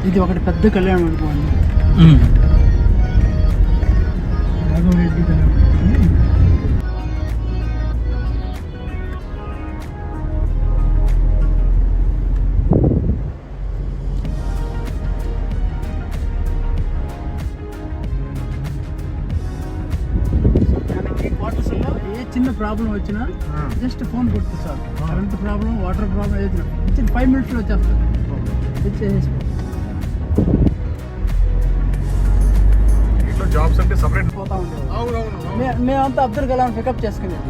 ఇది ఒకటి పెద్ద కళ్యాణ మండపం అండి. రాఘవరెడ్డి కళ్యాణ మండపం. చిన్న ప్రాబ్లం వచ్చినా జస్ట్ ఫోన్ కొడుతుంది sir. Current problem, water problem ఏదైనా 5 minutesలో వచ్చేస్తారు. వచ్చేసి జాబ్స్ అంటే సపరేట్ పోతా ఉండేది. మేమంతా అబ్దుల్ కలాం పికప్ చేసుకునేది.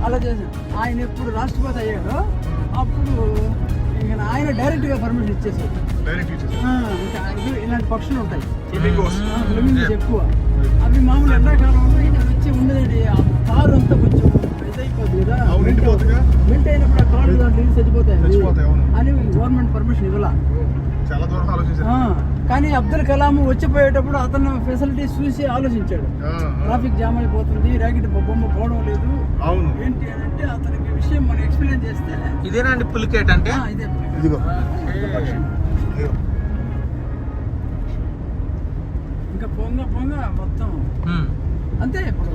అలా చేసాం. ఆయన ఎప్పుడు రాష్ట్రపతి అయ్యాడో అప్పుడు ఇంకా ఆయన డైరెక్ట్గా పర్మిషన్ ఇచ్చేసాడు. ఇలాంటి పక్షులు ఉంటాయి ఫ్లెమింగోస్ ఎక్కువ. అవి మామూలు ఎండాకాలంలో వచ్చి ఉండేది. ఆ కారు అంతా కొంచెం ఇదైపోతుంది కదా, వెంట అయినప్పుడు ఆ కారు దాంట్లో చచ్చిపోతాయి అని గవర్నమెంట్ పర్మిషన్ ఇవ్వాల. కానీ అబ్దుల్ కలాం వచ్చిపోయేటప్పుడు అతను ఫెసిలిటీస్ చూసి ఆలోచించాడు. ట్రాఫిక్ జామ్ అయిపోతుంది, ర్యాకెట్ బొమ్మ పోవడం లేదు ఏంటి అని అంటే అతనికి విషయం మనం ఎక్స్ప్లెయిన్ చేస్తే ఇదేనండి పులికేట్ అంటే. ఇదే ఇంకా పొంగ మొత్తం అంతే. ఇప్పుడు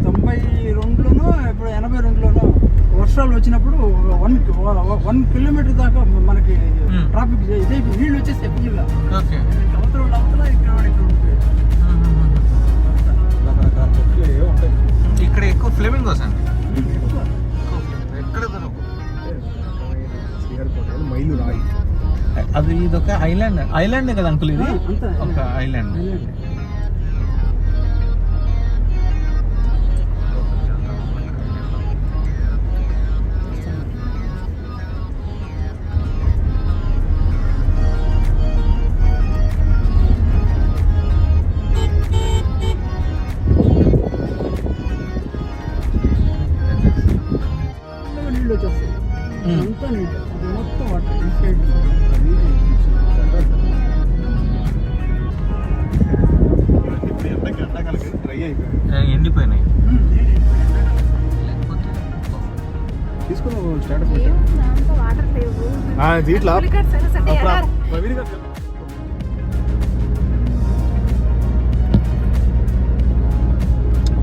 92లోనో ఇప్పుడు 82లోనో వర్షాలు వచ్చినప్పుడు 1 kilometer దాకా మనకి ట్రాఫిక్ ఇదే నీళ్ళు వచ్చేస్తాయి ఫుల్గా. అవతల ఇక్కడ ఇక్కడ ఎక్కువ ఫ్లెమింగోస్ అండి. ఎక్కడ మైలు రాయి. అది ఇదొక ఐలాండ్ కదా అంకుల్, ఇది ఒక ఐలాండ్. నీళ్ళు వచ్చేస్తాయి అంతా నీళ్ళు. అది మొత్తం వాటర్ ఇన్సైడ్. ఎండిపోయినాయి. తీసుకుని స్టేటస్ ఇట్లా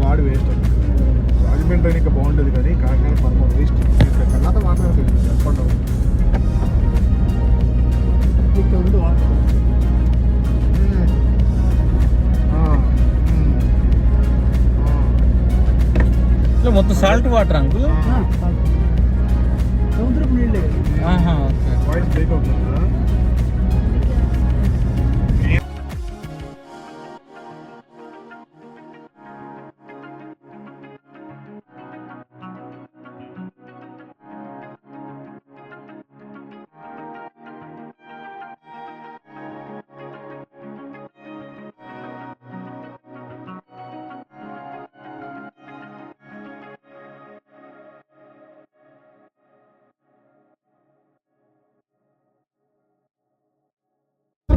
వాడు వేస్ట్. రాజమండ్రి ఇంకా బాగుంటుంది కానీ కాకినాడ పర్మ వేస్ట్. కన్నాత మాట్లాడుతుంది చెప్పండి. ఇక్కడ ఉంది వాటర్. మొత్తం సాల్ట్ వాటర్ అంకుల్. సముద్రపు నీళ్ళే. వాయిస్ బ్రేక్ అవుతుంది.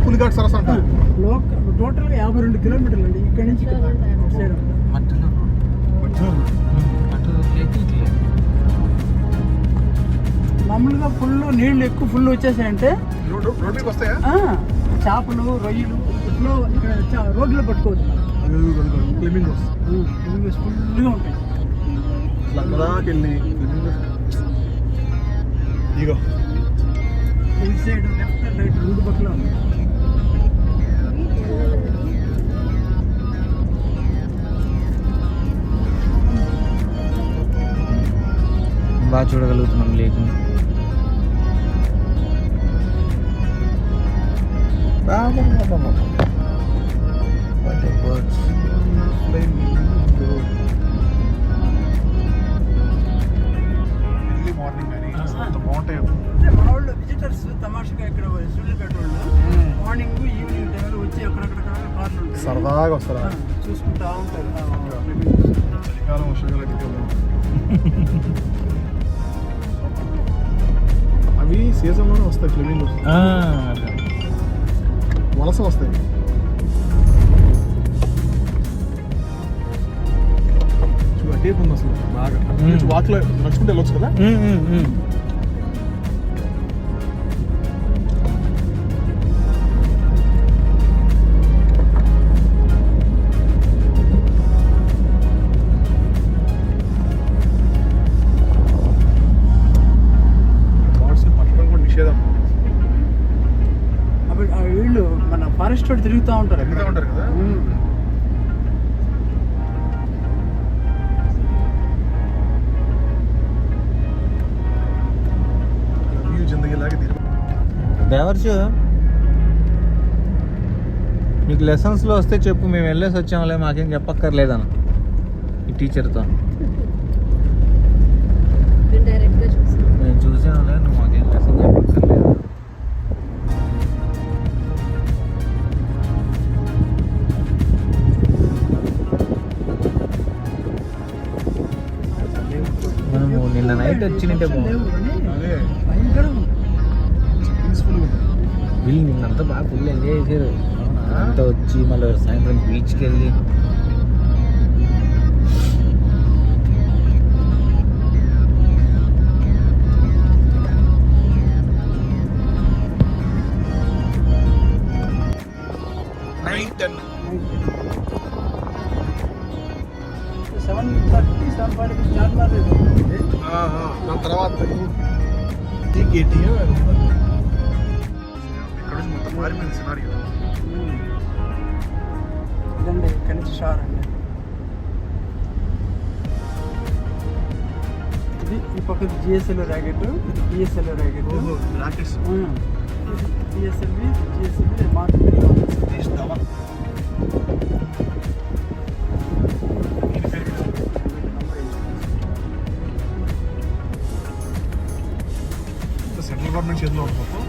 పులిఘాట్ సరస్సు అంటారు. టోటల్గా 52 kilometers అండి ఇక్కడ నుంచి. మామూలుగా నీళ్ళు ఎక్కువ ఫుల్ వచ్చేసాయంటే చేపలు, రొయ్యలు ఇట్లో ఇక్కడ రోడ్లో పట్టుకోవచ్చు. ఫుల్గా ఉంటాయి. ఇగో ఇటు సైడ్ లెఫ్ట్ అండ్ రైట్ 2 పక్కల బాగా చూడగలుగుతున్నాం లేకుని. మార్నింగ్ కానీ బాగుంటాయి. మన వాళ్ళు విజిటర్స్ తమాషగా ఇక్కడ సూళ్ళపేట వాళ్ళు మార్నింగ్ ఈవినింగ్ టైంలో వచ్చి అక్కడక్కడ కార్లు ఉంటాయి, సరదాగా వస్తారా చూసుకుంటా ఉంటారు. చలికాలం వర్షాకాలం అవి సీజన్లోనే వస్తాయి. ఫ్లెమింగ్ వలస వస్తాయి. టేప్ ఉంది అసలు బాగా. వాక్లో నడుచుకుంటే వెళ్ళొచ్చు కదా. టూరిస్ట్ వాళ్ళు తిరుగుతూ ఉంటారు తిరుగుతూ ఉంటారు కదా. వ్యూ జిందగీలాగా తిరుగు. దేవర్షు మీకు లెసన్స్లో వస్తే చెప్పు, మేము వెళ్ళేసి వచ్చాములే, మాకేం చెప్పక్కర్లేదన్న ఈ టీచర్తో. నేను చూసానులే, నువ్వు మాకేం లెసన్ చెప్పక్కర్లేదు. మనము నిన్న నైట్ వచ్చినట్టే బాగుంది. అదే భయంకరం. పీస్ఫుల్గా ఉంటుంది. వీళ్ళు నిన్నంతా బాగా ఫుల్ ఎంజాయ్ చేశారు. అంతా వచ్చి మళ్ళీ సాయంత్రం బీచ్కి వెళ్ళి నైట్ 10. 7:30, 7:40 స్టార్ట్ కాలేదు. దాని తర్వాత కేటీఏ ఇక్కడ నుంచి మొత్తం మారిపోయింది సినారియో. ఇదండి ఇక్కడి నుంచి షార్ అండి. ఇది ఈ పక్కది జిఎస్ఎల్ ర్యాకెట్, ఇది PSL rocket. Rockets PSLV GSLV mark 3 Satish Dhawan. Central government చేతిలో ఉంటుంది మొత్తం.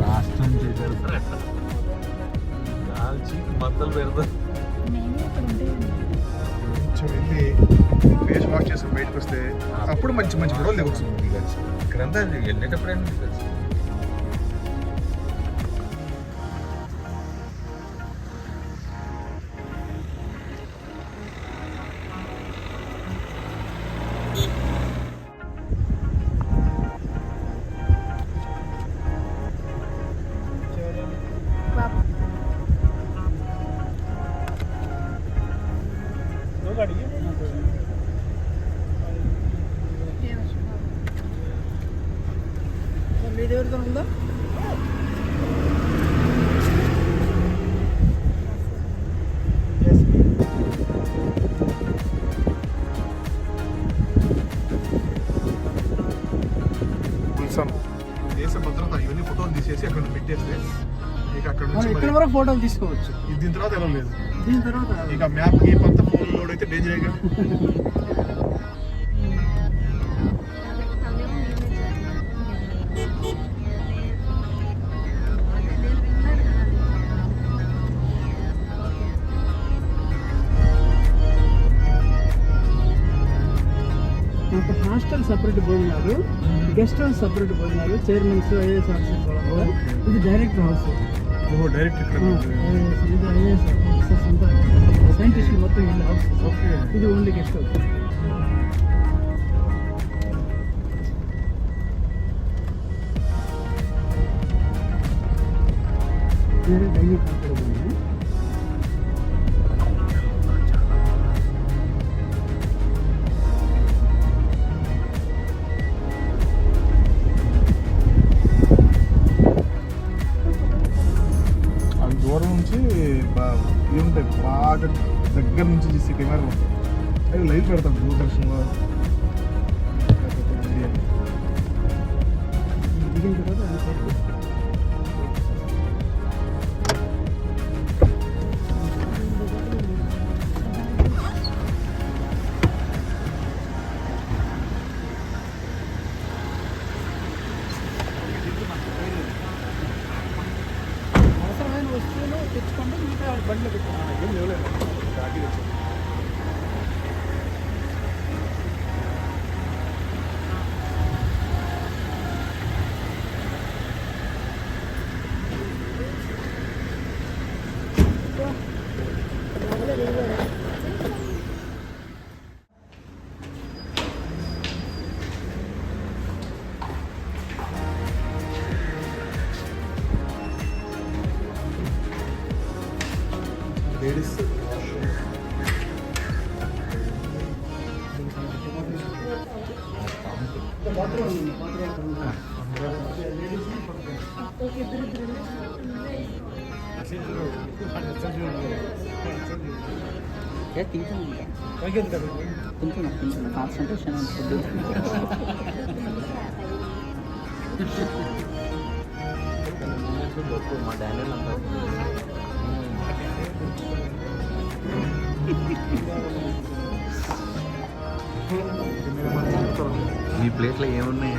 రాష్ట్రం చేశారు కాల్చి మంటలు పెడతారు. కొంచెం వెళ్ళి ఫేస్ వాష్ చేసుకుని బయటకు వస్తే అప్పుడు మంచి మంచి గొడవలు దిగొచ్చు. ఇక్కడంతా వెళ్ళేటప్పుడైనా దిగచ్చు. మీది ఎవరితో ఉందా? దేశ భద్రత ఇవన్నీ ఫోటోలు తీసేసి అక్కడ పెట్టేస్తే ఇక అక్కడ మనం నుంచి ఇక్కడ వరకు ఫోటోలు తీసుకోవచ్చు. దీని తర్వాత ఎలా లేదు. దీని తర్వాత ఇక మ్యాప్ గీప్ అంతా ఫోన్ లోడ్ అయితే డేంజర్. మనకు హాస్టల్ సపరేట్ భోజనాలు, గెస్ట్ హౌస్ సపరేట్ భోజనాలు, చైర్మన్స్, ఐఏఎస్ ఆఫీసర్స్ వాళ్ళ. ఇది డైరెక్టర్ హౌస్. ఓహో డైరెక్ట్ ఇక్కడ. ఇది ఐఏఎస్ ఆఫీసర్స్ అంతా సైంటిస్టులు మొత్తం ఇల్లు హౌస్. ఓకే. ఇది only guest house. Dining hall కూడా ఉంది. అవి దూరం నుంచి ఇవి ఉంటాయి బాగా దగ్గర నుంచి తీసే కెమెరా ఉంటాయి. అవి లైవ్ పెడతాం దూరదర్శన్లో. దిగిన తర్వాత ఆ సైడ్ అవసరమైన వస్తువులు తెచ్చుకుంటే మిగతా బండిలో పెట్టుకున్నాను. ఏం లేవలేదు కాకి తెచ్చాను. లేడీస్ బాత్రూమ్ ఉంది. బాత్రూమ్ లేడీస్ తింటున్నా కాన్సన్ట్రేషన్ ఫుడ్. మా డాడీ అంతా మీ ప్లేట్లో ఏమున్నాయి?